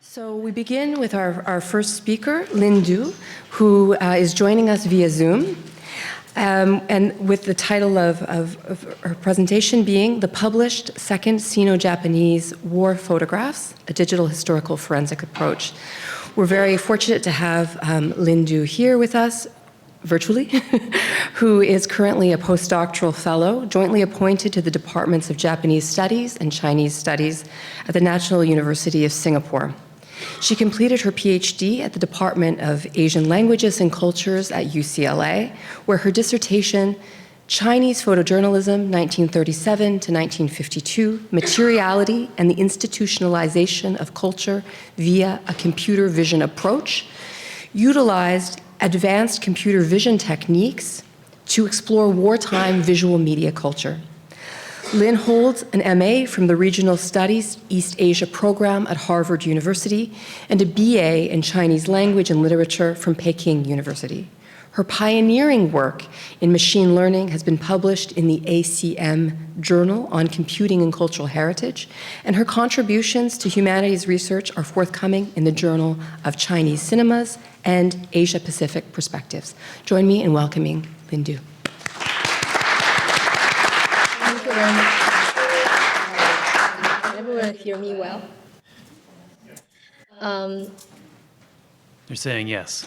So we begin with our first speaker, Lin Du, who is joining us via Zoom, and with the title of her presentation being The Published Second Sino-Japanese War Photographs, a Digital Historical Forensic Approach. We're very fortunate to have Lin Du here with us, virtually, who is currently a postdoctoral fellow, jointly appointed to the Departments of Japanese Studies and Chinese Studies at the National University of Singapore. She completed her PhD at the Department of Asian Languages and Cultures at UCLA, where her dissertation, Chinese Photojournalism, 1937 to 1952, Materiality and the Institutionalization of Culture via a Computer Vision Approach, utilized advanced computer vision techniques to explore wartime visual media culture. Lin holds an MA from the Regional Studies East Asia program at Harvard University and a BA in Chinese language and literature from Peking University. Her pioneering work in machine learning has been published in the ACM Journal on Computing and Cultural Heritage, and her contributions to humanities research are forthcoming in the Journal of Chinese Cinemas and Asia-Pacific Perspectives. Join me in welcoming Lin Du. Thank you very much. Can everyone hear me well? They're saying yes.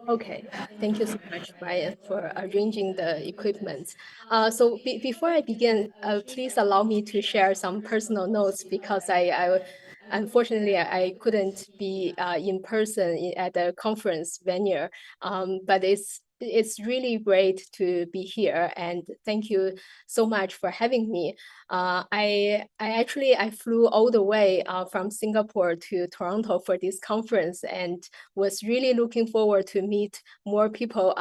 Okay, thank you so much, Brian, for arranging the equipment. So before I begin, please allow me to share some personal notes because unfortunately, I couldn't be in person at the conference venue, but it's really great to be here, and thank you so much for having me. I flew all the way from Singapore to Toronto for this conference, and was really looking forward to meet more people,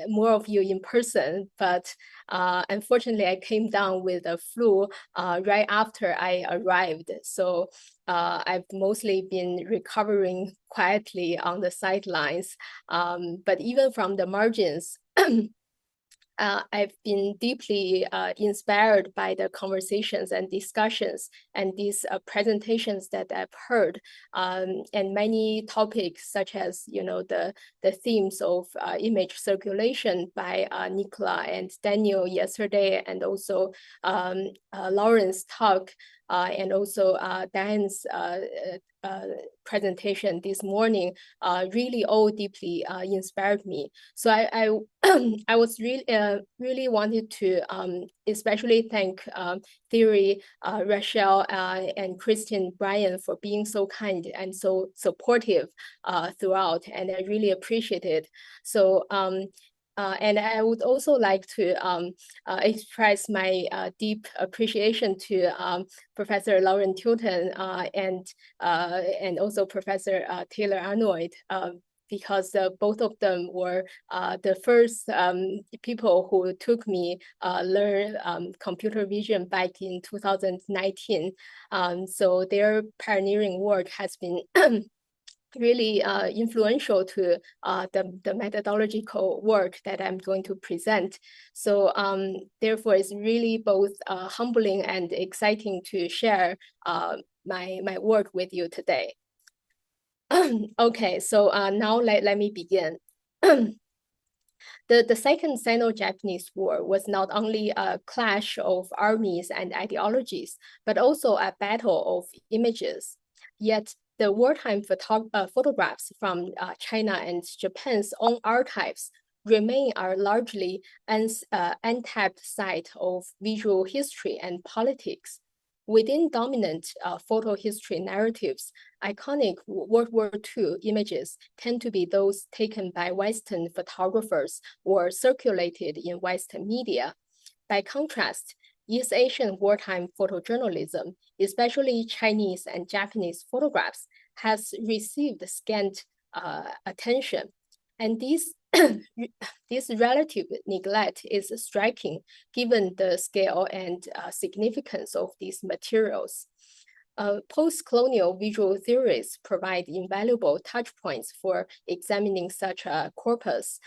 more of you in person. But unfortunately, I came down with a flu right after I arrived. So I've mostly been recovering quietly on the sidelines. But even from the margins, I've been deeply inspired by the conversations and discussions and these presentations that I've heard, and many topics such as, the themes of image circulation by Nicola and Daniel yesterday, and also Lauren's talk, and also Diane's presentation this morning really all deeply inspired me. So I was really wanted to especially thank Theory, Rachel, and Christian Brian for being so kind and so supportive throughout, and I really appreciate it. So and I would also like to express my deep appreciation to Professor Lauren Tilton and also Professor Taylor Arnold, because both of them were the first people who took me learn computer vision back in 2019. So their pioneering work has been really influential to the methodological work that I'm going to present. So therefore, it's really both humbling and exciting to share my work with you today. Okay, so now let me begin. The Second Sino-Japanese War was not only a clash of armies and ideologies, but also a battle of images. Yet the wartime photographs from China and Japan's own archives remain a largely untapped site of visual history and politics. Within dominant photo history narratives, iconic World War II images tend to be those taken by Western photographers or circulated in Western media. By contrast, East Asian wartime photojournalism, especially Chinese and Japanese photographs, has received scant attention. And this relative neglect is striking given the scale and significance of these materials. Post-colonial visual theories provide invaluable touch points for examining such a corpus.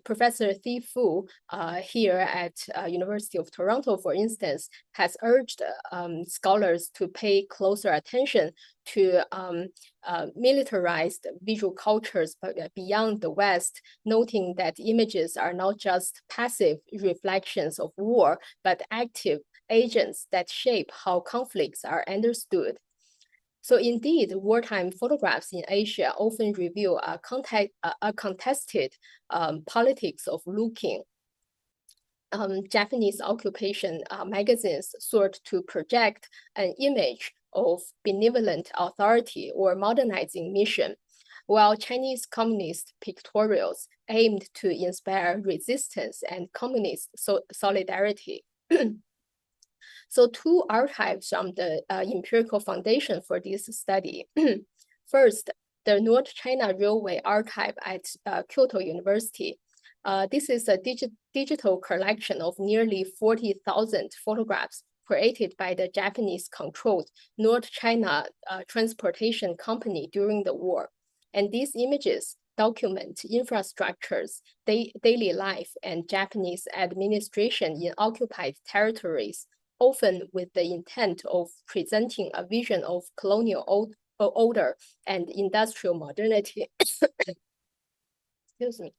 Professor Thi Fu here at University of Toronto, for instance, has urged scholars to pay closer attention to militarized visual cultures beyond the West, noting that images are not just passive reflections of war, but active agents that shape how conflicts are understood. So indeed, wartime photographs in Asia often reveal a contested politics of looking. Japanese occupation magazines sought to project an image of benevolent authority or modernizing mission, while Chinese communist pictorials aimed to inspire resistance and communist solidarity. So two archives from the empirical foundation for this study. First, the North China Railway Archive at Kyoto University. This is a digital collection of nearly 40,000 photographs created by the Japanese-controlled North China Transportation Company during the war. And these images document infrastructures, daily life, and Japanese administration in occupied territories, often with the intent of presenting a vision of colonial order and industrial modernity. Excuse me.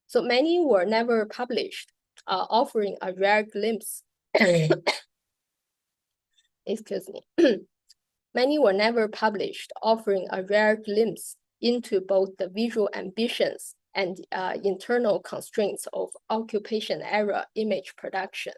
So many were never published, offering a rare glimpse. Excuse me. Many were never published, offering a rare glimpse into both the visual ambitions and internal constraints of occupation-era image production.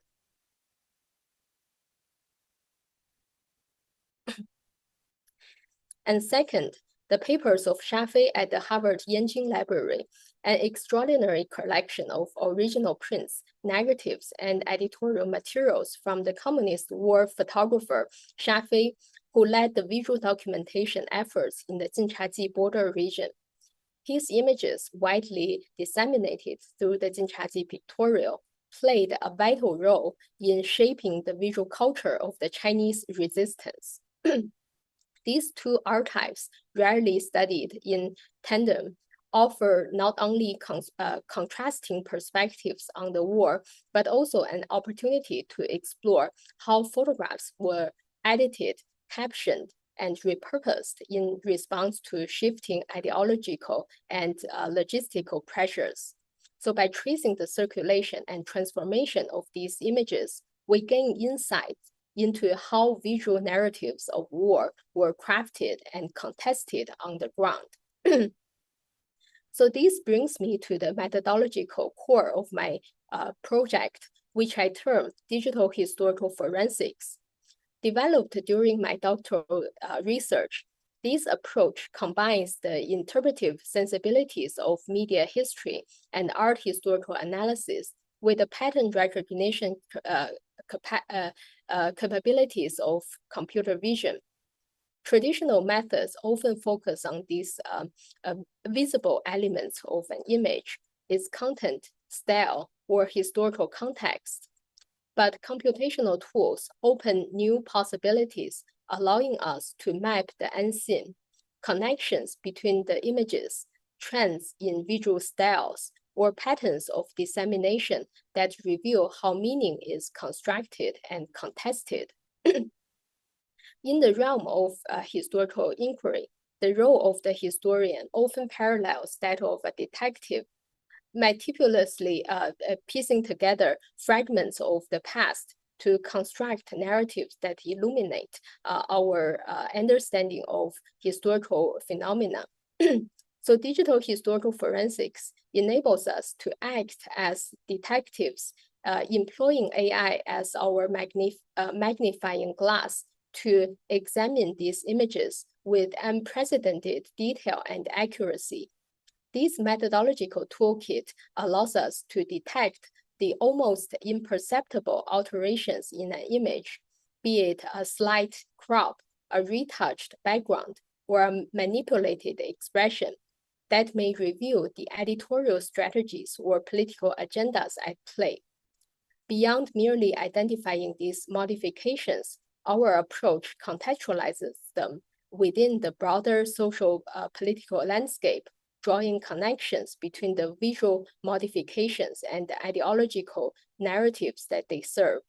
And second, the papers of Shafi at the Harvard Yanjing Library, an extraordinary collection of original prints, negatives, and editorial materials from the Communist War photographer Shafi, who led the visual documentation efforts in the Jinchaji border region. His images, widely disseminated through the Jinchaji Pictorial, played a vital role in shaping the visual culture of the Chinese resistance. These two archives, rarely studied in tandem, offer not only contrasting perspectives on the war, but also an opportunity to explore how photographs were edited, captioned, and repurposed in response to shifting ideological and logistical pressures. So by tracing the circulation and transformation of these images, we gain insights into how visual narratives of war were crafted and contested on the ground. So this brings me to the methodological core of my project, which I termed digital historical forensics. Developed during my doctoral research, this approach combines the interpretive sensibilities of media history and art historical analysis with the pattern recognition capabilities of computer vision. Traditional methods often focus on these visible elements of an image, its content, style, or historical context. But computational tools open new possibilities, allowing us to map the unseen, connections between the images, trends in visual styles, or patterns of dissemination that reveal how meaning is constructed and contested. In the realm of historical inquiry, the role of the historian often parallels that of a detective, meticulously piecing together fragments of the past to construct narratives that illuminate our understanding of historical phenomena. So digital historical forensics enables us to act as detectives, employing AI as our magnifying glass to examine these images with unprecedented detail and accuracy. This methodological toolkit allows us to detect the almost imperceptible alterations in an image, be it a slight crop, a retouched background, or a manipulated expression that may reveal the editorial strategies or political agendas at play. Beyond merely identifying these modifications, our approach contextualizes them within the broader social political landscape, drawing connections between the visual modifications and the ideological narratives that they serve.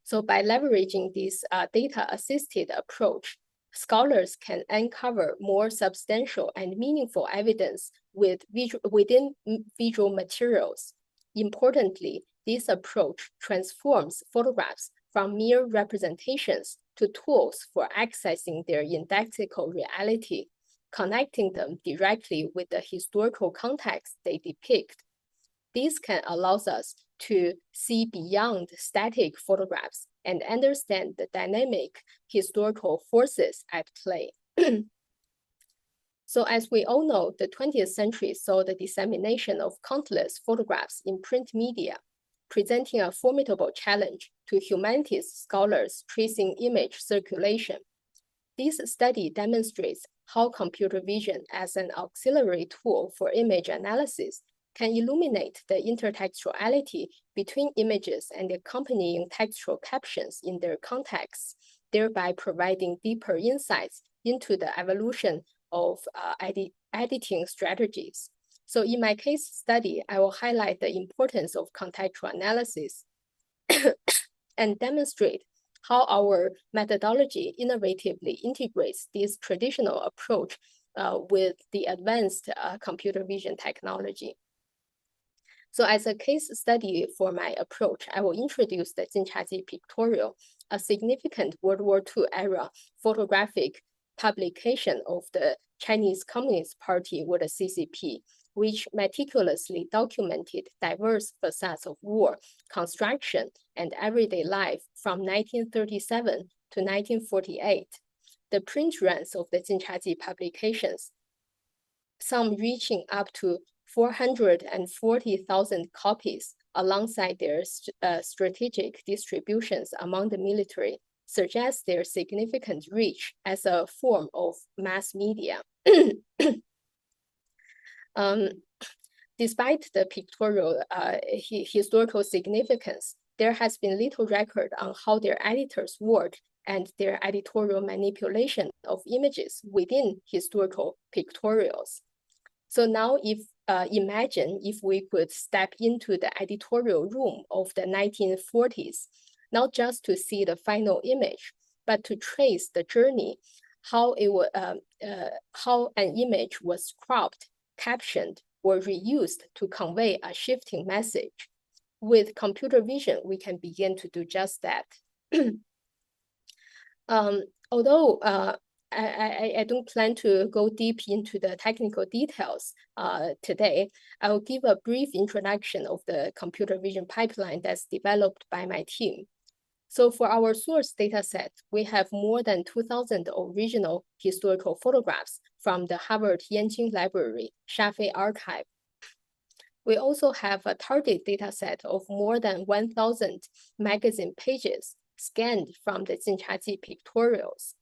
So by leveraging this data-assisted approach, scholars can uncover more substantial and meaningful evidence within visual materials. Importantly, this approach transforms photographs from mere representations to tools for accessing their indexical reality, connecting them directly with the historical context they depict. This can allow us to see beyond static photographs and understand the dynamic historical forces at play. So as we all know, the 20th century saw the dissemination of countless photographs in print media, presenting a formidable challenge to humanities scholars tracing image circulation. This study demonstrates how computer vision as an auxiliary tool for image analysis can illuminate the intertextuality between images and the accompanying textual captions in their contexts, thereby providing deeper insights into the evolution of editing strategies. So in my case study, I will highlight the importance of contextual analysis and demonstrate how our methodology innovatively integrates this traditional approach with the advanced computer vision technology. So as a case study for my approach, I will introduce the Jinchaji Pictorial, a significant World War II-era photographic publication of the Chinese Communist Party, or the CCP, which meticulously documented diverse facets of war, construction, and everyday life from 1937 to 1948. The print runs of the Jinchaji publications, some reaching up to 440,000 copies, alongside their strategic distributions among the military, suggest their significant reach as a form of mass media. Despite the pictorial historical significance, there has been little record on how their editors work and their editorial manipulation of images within historical pictorials. So now imagine if we could step into the editorial room of the 1940s, not just to see the final image, but to trace the journey, how an image was cropped, captioned, or reused to convey a shifting message. With computer vision, we can begin to do just that. Although I don't plan to go deep into the technical details today, I will give a brief introduction of the computer vision pipeline that's developed by my team. So for our source dataset, we have more than 2,000 original historical photographs from the Harvard Yanqing Library, Shafei Archive. We also have a target dataset of more than 1,000 magazine pages scanned from the Jinchaji Pictorials.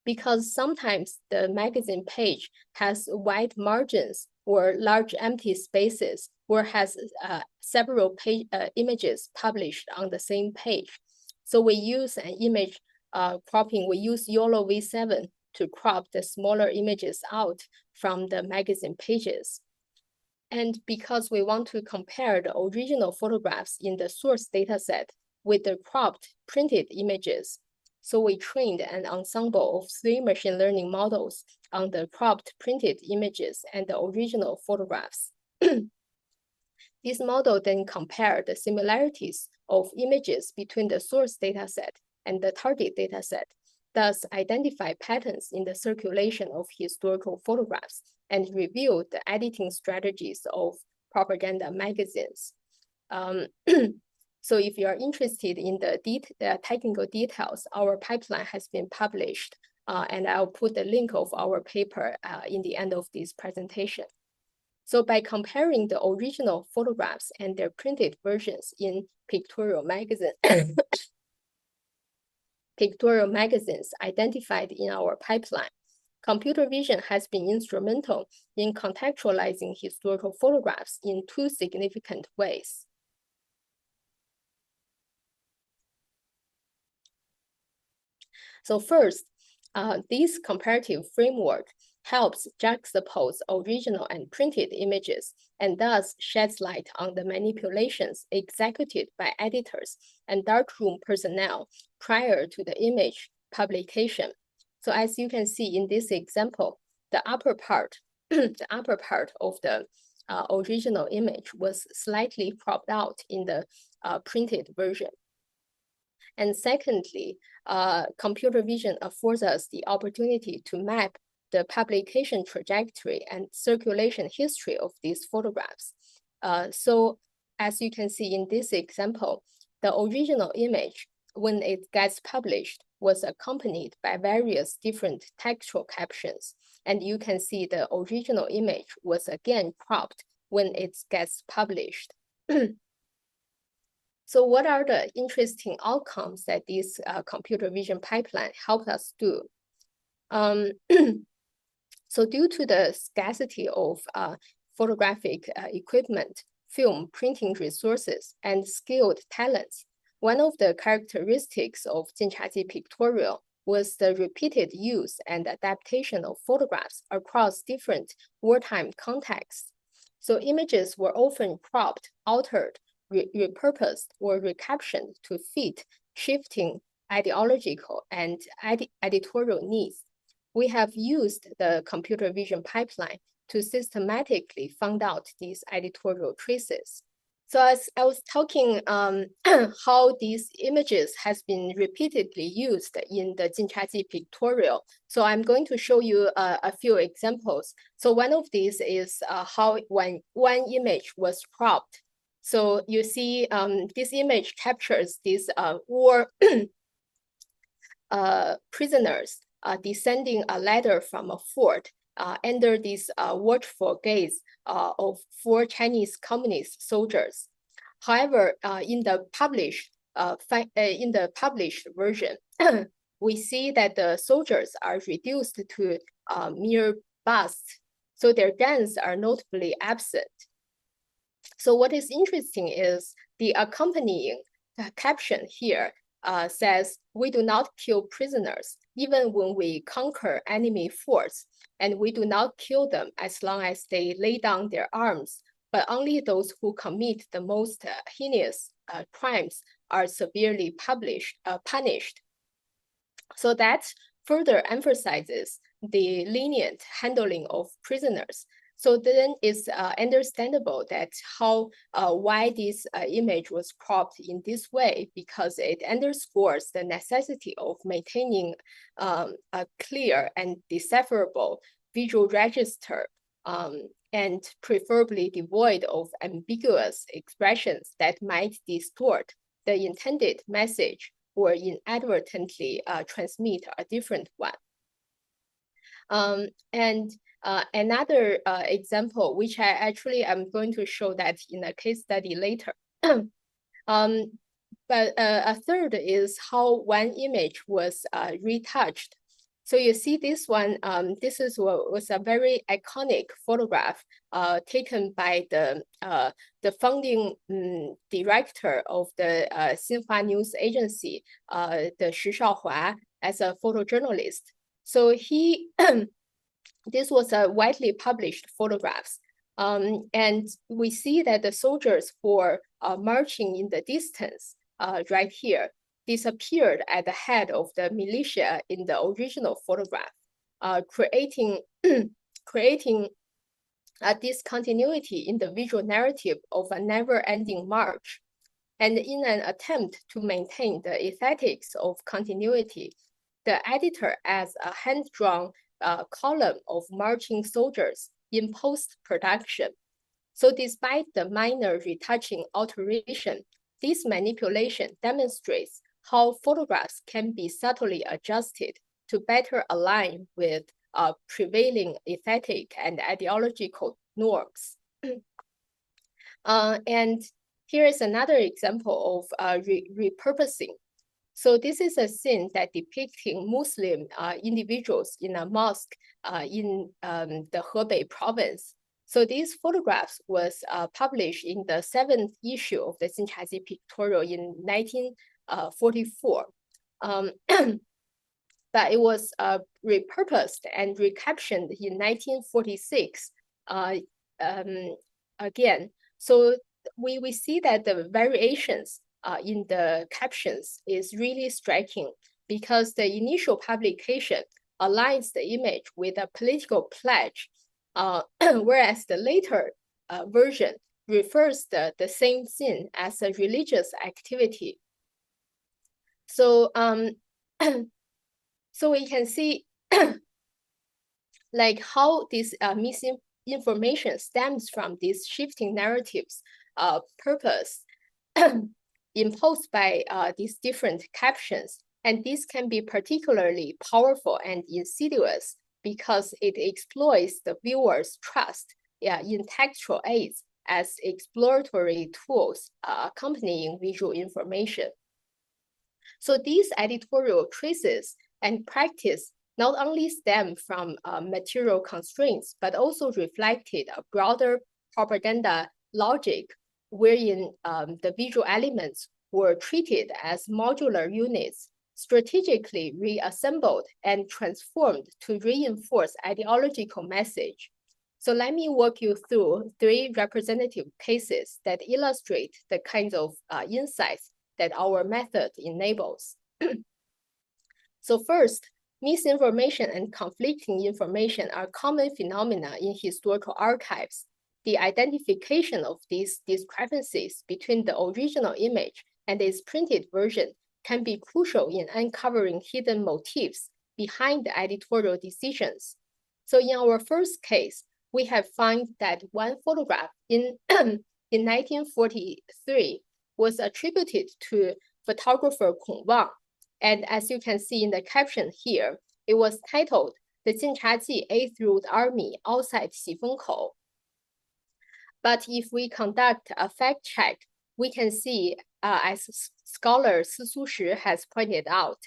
Because sometimes the magazine page has wide margins or large empty spaces, or has several images published on the same page. So we use an image cropping, we use YOLO V7 to crop the smaller images out from the magazine pages. And because we want to compare the original photographs in the source dataset with the cropped printed images, so we trained an ensemble of 3 machine learning models on the cropped printed images and the original photographs. This model then compared the similarities of images between the source dataset and the target dataset, thus identify patterns in the circulation of historical photographs and revealed the editing strategies of propaganda magazines. So if you are interested in the technical details, our pipeline has been published, and I'll put the link of our paper in the end of this presentation. So by comparing the original photographs and their printed versions in pictorial magazines identified in our pipeline, computer vision has been instrumental in contextualizing historical photographs in 2 significant ways. So first, this comparative framework helps juxtapose original and printed images and thus sheds light on the manipulations executed by editors and darkroom personnel prior to the image publication. So as you can see in this example, the upper part, the upper part of the original image was slightly cropped out in the printed version. And secondly, computer vision affords us the opportunity to map the publication trajectory and circulation history of these photographs. So as you can see in this example, the original image, when it gets published, was accompanied by various different textual captions. And you can see the original image was again cropped when it gets published. So what are the interesting outcomes that this computer vision pipeline helped us do? So due to the scarcity of photographic equipment, film printing resources, and skilled talents, one of the characteristics of Jinchaji Pictorial was the repeated use and adaptation of photographs across different wartime contexts. So images were often cropped, altered, repurposed, or recaptioned to fit shifting ideological and editorial needs. We have used the computer vision pipeline to systematically find out these editorial traces. So as I was talking how these images has been repeatedly used in the Jinchaji Pictorial. So I'm going to show you a few examples. So one of these is how when one image was cropped. So you see this image captures these war prisoners descending a ladder from a fort under this watchful gaze of 4 Chinese communist soldiers. However, in the published version, we see that the soldiers are reduced to mere busts, so their guns are notably absent. So what is interesting is the accompanying caption here says, "We do not kill prisoners, even when we conquer enemy forts, and we do not kill them as long as they lay down their arms, but only those who commit the most heinous crimes are severely punished." So that further emphasizes the lenient handling of prisoners. So then it's understandable that why this image was cropped in this way, because it underscores the necessity of maintaining a clear and decipherable visual register and preferably devoid of ambiguous expressions that might distort the intended message or inadvertently transmit a different one. Another example, which I'm going to show that in a case study later. But a third is how one image was retouched. So you see this one, this was a very iconic photograph taken by the founding director of the Xinhua News Agency, the Xu Shaohua, as a photojournalist. So he, this was a widely published photographs. And we see that the soldiers who are marching in the distance right here disappeared at the head of the militia in the original photograph, creating a discontinuity in the visual narrative of a never-ending march. And in an attempt to maintain the aesthetics of continuity, the editor adds a hand-drawn column of marching soldiers in post-production. So despite the minor retouching alteration, this manipulation demonstrates how photographs can be subtly adjusted to better align with prevailing aesthetic and ideological norms. And here is another example of repurposing. So this is a scene that depicting Muslim individuals in a mosque in the Hebei province. So these photographs was published in the 7th issue of the Jinchaji Pictorial in 1944. but it was repurposed and recaptioned in 1946 again. So we see that the variations in the captions is really striking, because the initial publication aligns the image with a political pledge, whereas the later version refers the same scene as a religious activity. So so we can see like how this missing information stems from these shifting narratives purpose imposed by these different captions. And this can be particularly powerful and insidious because it exploits the viewer's trust in textual aids as exploratory tools accompanying visual information. So these editorial traces and practice not only stem from material constraints, but also reflected a broader propaganda logic wherein the visual elements were treated as modular units, strategically reassembled and transformed to reinforce ideological message. So let me walk you through 3 representative cases that illustrate the kinds of insights that our method enables. So first, misinformation and conflicting information are common phenomena in historical archives. The identification of these discrepancies between the original image and its printed version can be crucial in uncovering hidden motifs behind the editorial decisions. So in our first case, we have found that one photograph in 1943 was attributed to photographer Kong Wang. And as you can see in the caption here, it was titled "The Jinchaji 8th Route Army Outside Xifengkou." But if we conduct a fact check, we can see, as scholar Si Sushi has pointed out,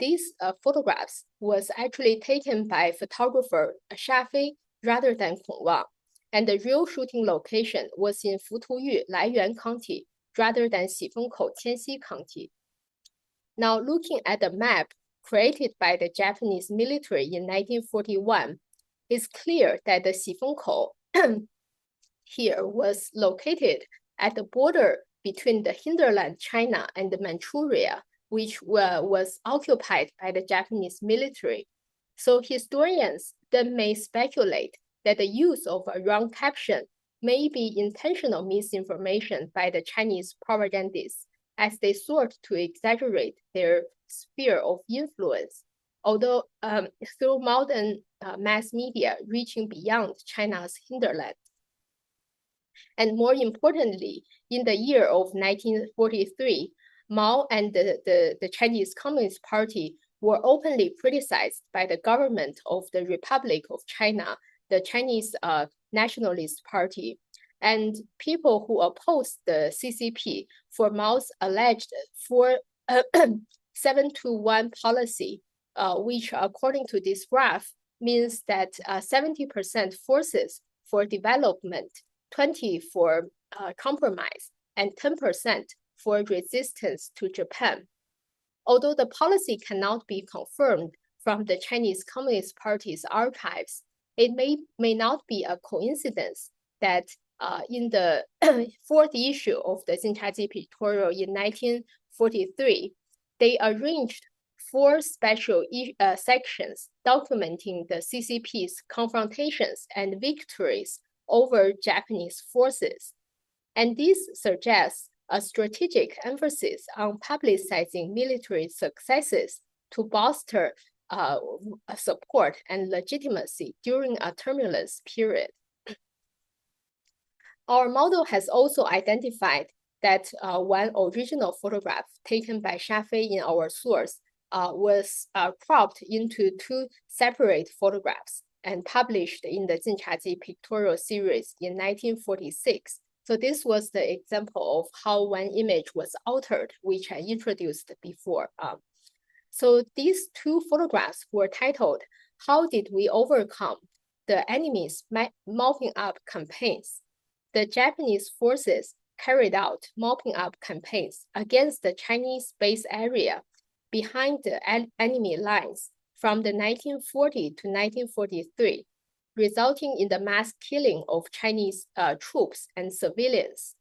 these photographs was actually taken by photographer Shafei rather than Kong Wang. And the real shooting location was in Futuyu, Laiyuan County, rather than Xifengkou, Qianxi County. Now, looking at the map created by the Japanese military in 1941, it's clear that the Xifengkou here was located at the border between the hinterland China and the Manchuria, which was occupied by the Japanese military. So historians then may speculate that the use of a wrong caption may be intentional misinformation by the Chinese propagandists as they sought to exaggerate their sphere of influence, although through modern mass media reaching beyond China's hinterland. And more importantly, in the year of 1943, Mao and the Chinese Communist Party were openly criticized by the government of the Republic of China, the Chinese Nationalist Party, and people who opposed the CCP for Mao's alleged 7-to-1 policy, which according to this graph means that 70% forces for development, 20% for compromise, and 10% for resistance to Japan. Although the policy cannot be confirmed from the Chinese Communist Party's archives, it may not be a coincidence that in the 4th issue of the Jinchaji Pictorial in 1943, they arranged 4 special sections documenting the CCP's confrontations and victories over Japanese forces. And this suggests a strategic emphasis on publicizing military successes to bolster support and legitimacy during a turbulence period. Our model has also identified that one original photograph taken by Shafei in our source was cropped into 2 separate photographs and published in the Jinchaji Pictorial series in 1946. So this was the example of how one image was altered, which I introduced before. So these 2 photographs were titled, "How Did We Overcome the Enemy's Mopping Up Campaigns?" The Japanese forces carried out mopping up campaigns against the Chinese base area behind the enemy lines from the 1940 to 1943, resulting in the mass killing of Chinese troops and civilians.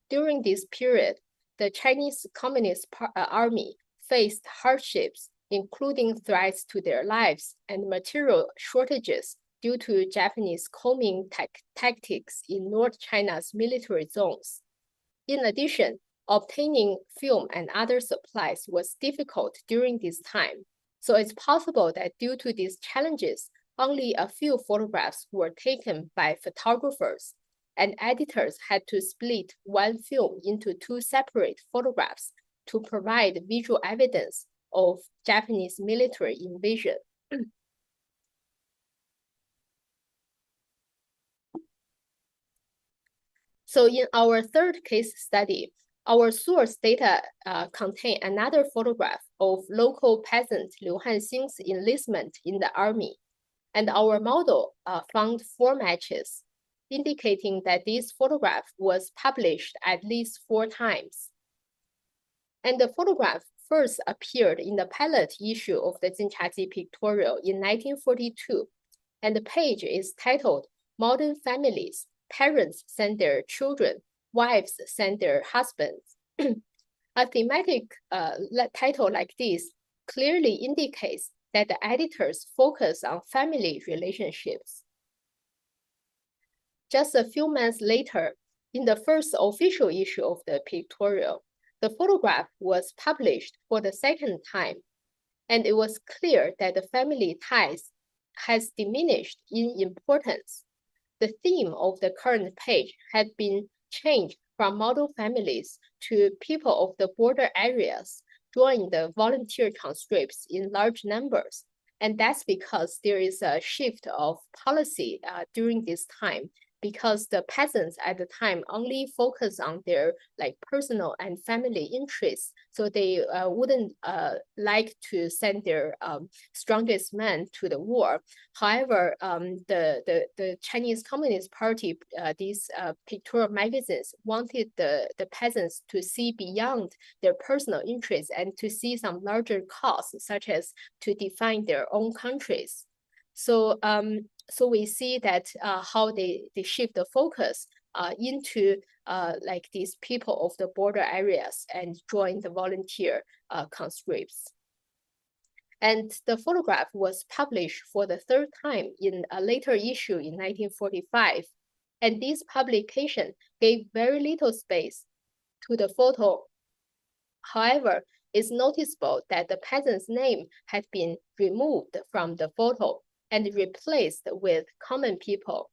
During this period, the Chinese Communist Army faced hardships, including threats to their lives and material shortages due to Japanese combing tactics in North China's military zones. In addition, obtaining film and other supplies was difficult during this time. So it's possible that due to these challenges, only a few photographs were taken by photographers, and editors had to split one film into two separate photographs to provide visual evidence of Japanese military invasion. So in our third case study, our source data contain another photograph of local peasant Liu Hanxing's enlistment in the army. And our model found 4 matches, indicating that this photograph was published at least 4 times. And the photograph first appeared in the pilot issue of the Jinchaji Pictorial in 1942. And the page is titled Modern Families. Parents send their children, wives send their husbands. A thematic title like this clearly indicates that the editors focus on family relationships. Just a few months later, in the first official issue of the pictorial, the photograph was published for the second time, and it was clear that the family ties has diminished in importance. The theme of the current page had been changed from model families to people of the border areas join the volunteer conscripts in large numbers. And that's because there is a shift of policy during this time, because the peasants at the time only focus on their personal and family interests. So they wouldn't like to send their strongest men to the war. However, the Chinese Communist Party, these pictorial magazines wanted the peasants to see beyond their personal interests and to see some larger cause, such as to define their own countries. So we see that how they shift the focus into these people of the border areas and join the volunteer conscripts. And the photograph was published for the 3rd time in a later issue in 1945. And this publication gave very little space to the photo. However, it's noticeable that the peasant's name had been removed from the photo and replaced with common people.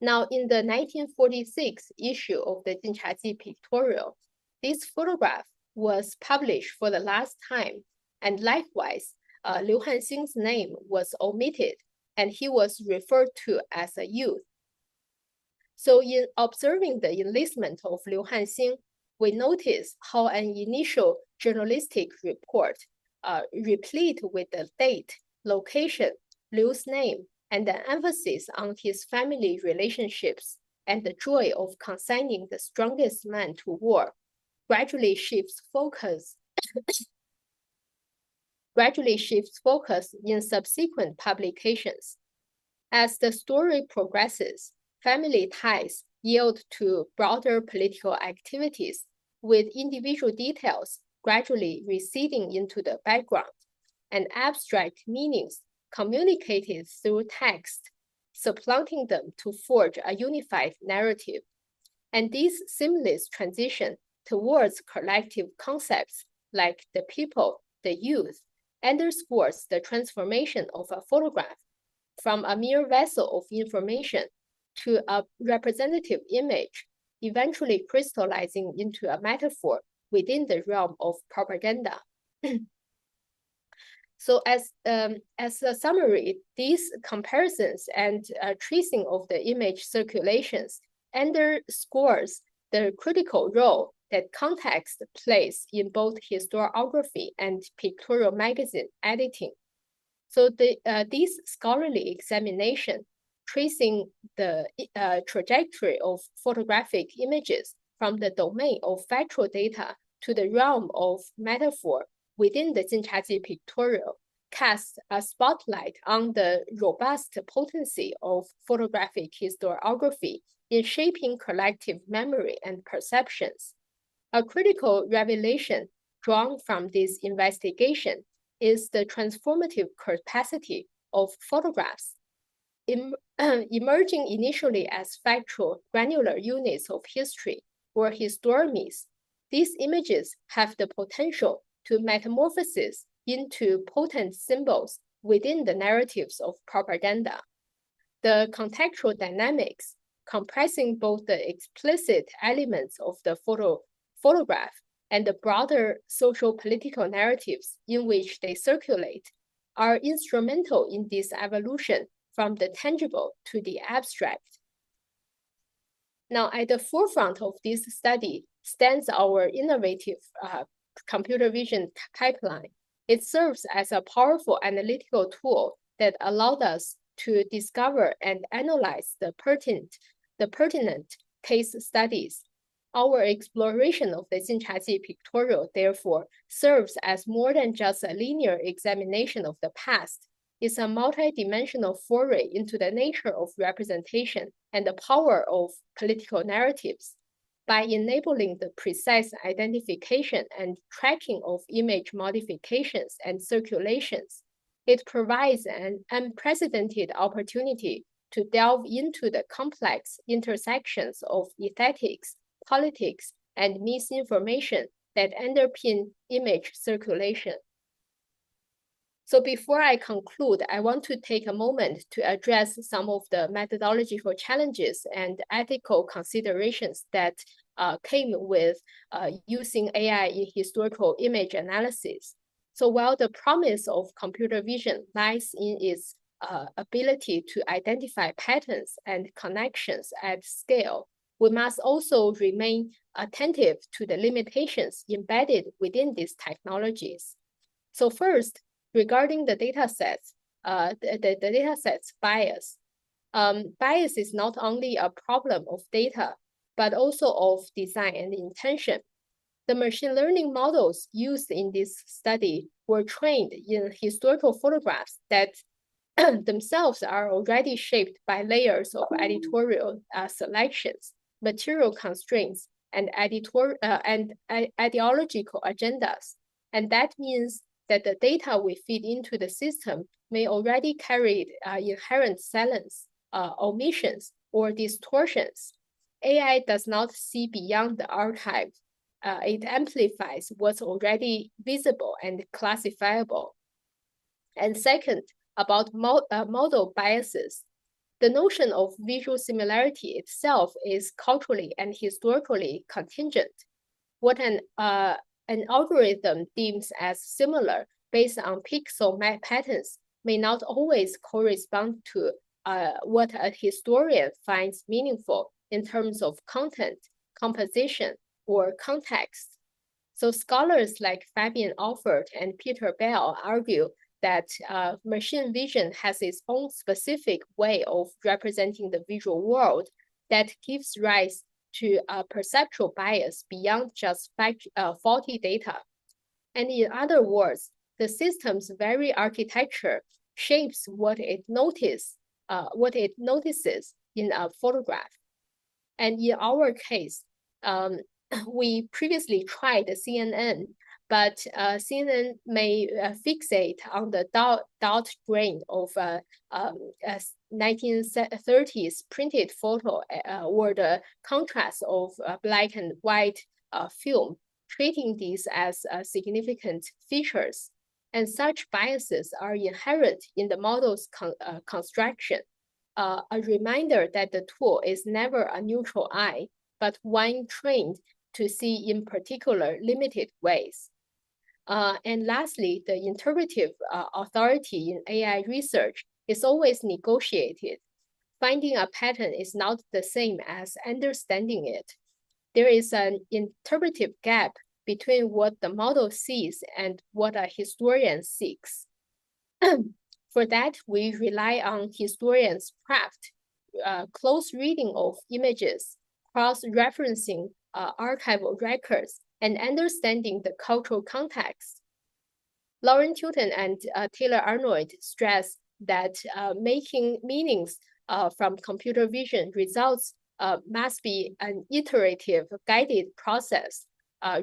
Now, in the 1946 issue of the Jinchaji Pictorial, this photograph was published for the last time, and likewise, Liu Hanxing's name was omitted, and he was referred to as a youth. So in observing the enlistment of Liu Hanxing, we notice how an initial journalistic report, replete with the date, location, Liu's name, and the emphasis on his family relationships and the joy of consigning the strongest man to war, gradually shifts focus in subsequent publications. As the story progresses, family ties yield to broader political activities, with individual details gradually receding into the background, and abstract meanings communicated through text, supplanting them to forge a unified narrative. And this seamless transition towards collective concepts like the people, the youth, underscores the transformation of a photograph from a mere vessel of information to a representative image, eventually crystallizing into a metaphor within the realm of propaganda. So as a summary, these comparisons and tracing of the image circulations underscores the critical role that context plays in both historiography and pictorial magazine editing. So this scholarly examination tracing the trajectory of photographic images from the domain of factual data to the realm of metaphor within the Jinchaji Pictorial casts a spotlight on the robust potency of photographic historiography in shaping collective memory and perceptions. A critical revelation drawn from this investigation is the transformative capacity of photographs. Emerging initially as factual, granular units of history or historians, these images have the potential to metamorphose into potent symbols within the narratives of propaganda. The contextual dynamics, comprising both the explicit elements of the photograph and the broader social political narratives in which they circulate, are instrumental in this evolution from the tangible to the abstract. Now, at the forefront of this study stands our innovative computer vision pipeline. It serves as a powerful analytical tool that allowed us to discover and analyze the pertinent case studies. Our exploration of the Jinchaji Pictorial, therefore, serves as more than just a linear examination of the past. It's a multidimensional foray into the nature of representation and the power of political narratives. By enabling the precise identification and tracking of image modifications and circulations, it provides an unprecedented opportunity to delve into the complex intersections of aesthetics, politics, and misinformation that underpin image circulation. So before I conclude, I want to take a moment to address some of the methodological challenges and ethical considerations that came with using AI in historical image analysis. So while the promise of computer vision lies in its ability to identify patterns and connections at scale, we must also remain attentive to the limitations embedded within these technologies. So first, regarding the datasets, the datasets bias. Bias is not only a problem of data, but also of design and intention. The machine learning models used in this study were trained in historical photographs that themselves are already shaped by layers of editorial selections, material constraints, and ideological agendas. And that means that the data we feed into the system may already carry inherent silence, omissions, or distortions. AI does not see beyond the archive. It amplifies what's already visible and classifiable. And second, about model biases. The notion of visual similarity itself is culturally and historically contingent. What an algorithm deems as similar based on pixel patterns may not always correspond to what a historian finds meaningful in terms of content, composition, or context. So scholars like Fabian Alford and Peter Bell argue that machine vision has its own specific way of representing the visual world that gives rise to a perceptual bias beyond just faulty data. And in other words, the system's very architecture shapes what it notices in a photograph. And in our case, we previously tried CNN, but CNN may fixate on the dot grain of a 1930s printed photo or the contrast of black and white film, treating these as significant features. And such biases are inherent in the model's construction, a reminder that the tool is never a neutral eye, but one trained to see in particular limited ways. And lastly, the interpretive authority in AI research is always negotiated. Finding a pattern is not the same as understanding it. There is an interpretive gap between what the model sees and what a historian seeks. For that, we rely on historians' craft, close reading of images, cross-referencing archival records, and understanding the cultural context. Lauren Tilton and Taylor Arnold stress that making meanings from computer vision results must be an iterative, guided process.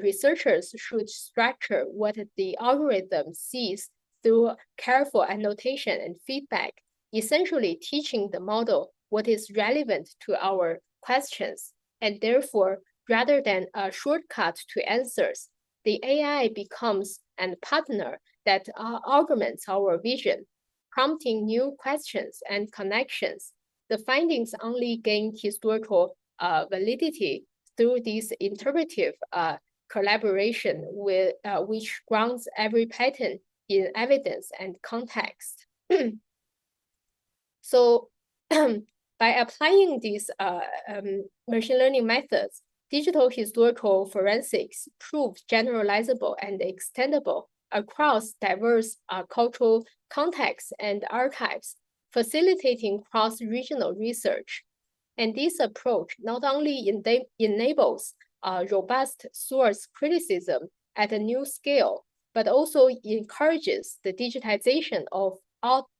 Researchers should structure what the algorithm sees through careful annotation and feedback, essentially teaching the model what is relevant to our questions. And therefore, rather than a shortcut to answers, the AI becomes a partner that augments our vision, prompting new questions and connections. The findings only gain historical validity through this interpretive collaboration with which grounds every pattern in evidence and context. So by applying these machine learning methods, digital historical forensics proves generalizable and extendable across diverse cultural contexts and archives, facilitating cross-regional research. And this approach not only enables robust source criticism at a new scale, but also encourages the digitization of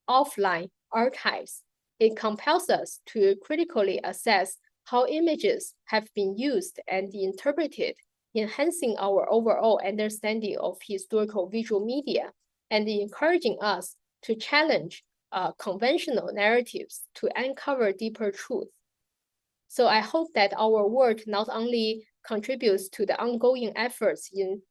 offline archives. It compels us to critically assess how images have been used and interpreted, enhancing our overall understanding of historical visual media and encouraging us to challenge conventional narratives to uncover deeper truth. So I hope that our work not only contributes to the ongoing efforts in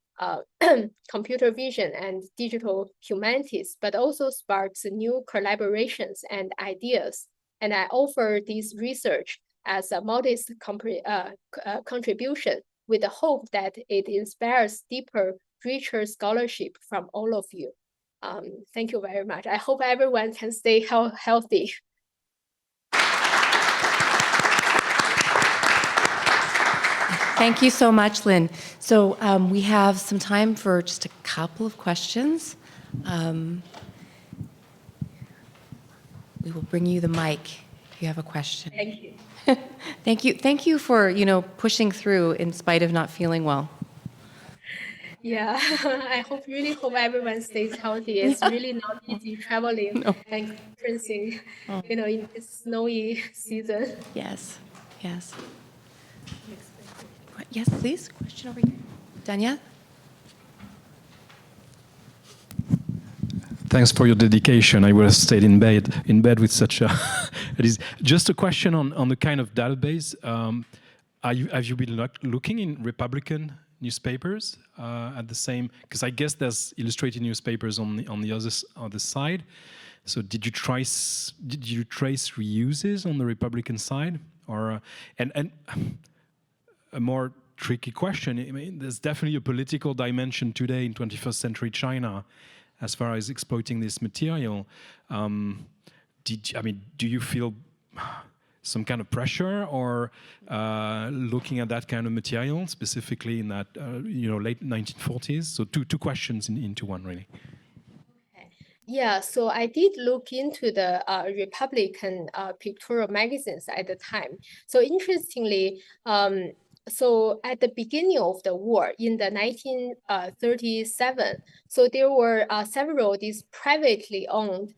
computer vision and digital humanities, but also sparks new collaborations and ideas. And I offer this research as a modest contribution with the hope that it inspires deeper, richer scholarship from all of you. Thank you very much. I hope everyone can stay healthy. Thank you so much, Lynn. So we have some time for just a couple of questions. We will bring you the mic if you have a question. Thank you. Thank you for, pushing through in spite of not feeling well. Yeah, I really hope everyone stays healthy. It's really not easy traveling and conferencing, in this snowy season. Yes, yes. Yes, please. Question over here. Danielle? Thanks for your dedication. I would have stayed in bed with such a. It is just a question on the kind of database. Have you been looking in Republican newspapers at the same? Because I guess there's illustrated newspapers on the other side. So did you trace reuses on the Republican side, or and a more tricky question? I mean, there's definitely a political dimension today in 21st century China as far as exploiting this material. Do you feel some kind of pressure or looking at that kind of material, specifically in that late 1940s? So two questions into one, really. Yeah, so I did look into the Republican pictorial magazines at the time. So interestingly, so at the beginning of the war in the 1937, so there were several these privately owned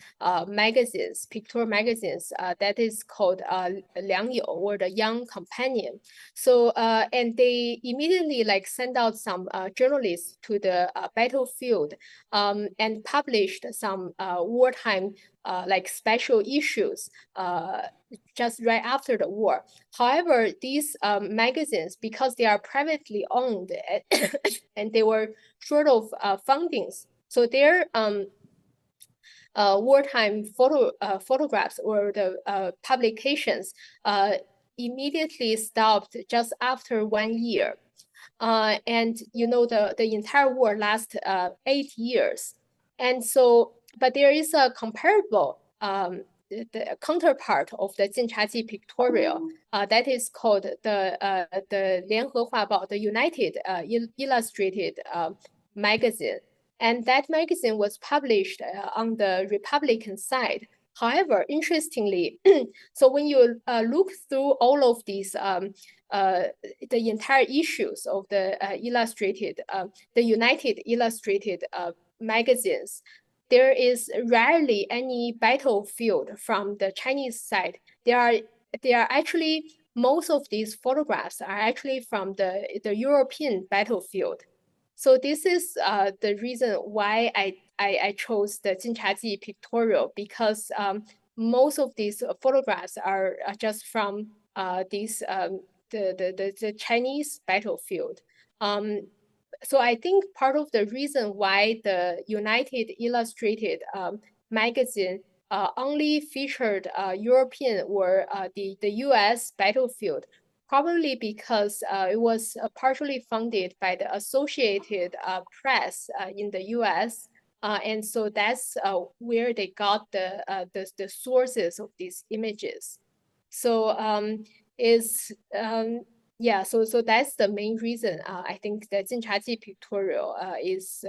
magazines, pictorial magazines, that is called Liang You, or the Young Companion. So and they immediately sent out some journalists to the battlefield and published some wartime special issues just right after the war. However, these magazines, because they are privately owned and they were short of fundings, so their wartime photographs or the publications immediately stopped just after 1 year. And the entire war lasted 8 years. And so, but there is a comparable the counterpart of the Jinchaji Pictorial that is called the Lianhe Huabao, the United Illustrated magazine. And that magazine was published on the Republican side. However, interestingly, so when you look through all of these the entire issues of the the United Illustrated magazines, there is rarely any battlefield from the Chinese side. They are actually, most of these photographs are actually from the European battlefield. So this is the reason why I chose the Jinchaji Pictorial, because most of these photographs are just from the Chinese battlefield. So I think part of the reason why the United Illustrated magazine only featured European or the US battlefield, probably because it was partially funded by the Associated Press in the US. And so that's where they got the sources of these images. So yeah, so that's the main reason. I think the Jinchaji Pictorial is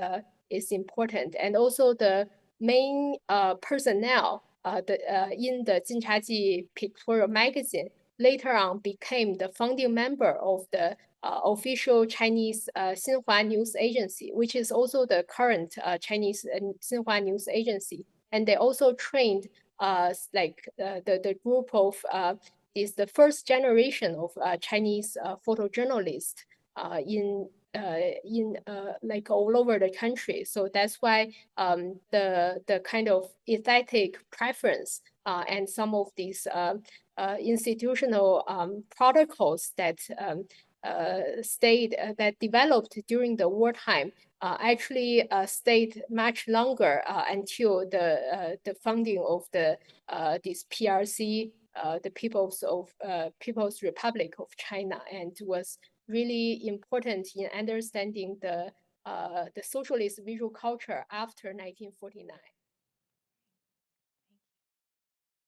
important, and also the main personnel in the Jinchaji Pictorial magazine later on became the founding member of the official Chinese Xinhua News Agency, which is also the current Chinese Xinhua News Agency, and they also trained the group of is the first generation of Chinese photojournalists in like all over the country. So that's why the kind of aesthetic preference and some of these institutional protocols that that developed during the wartime actually stayed much longer until the founding of this PRC, the People's Republic of China, and was really important in understanding the socialist visual culture after 1949.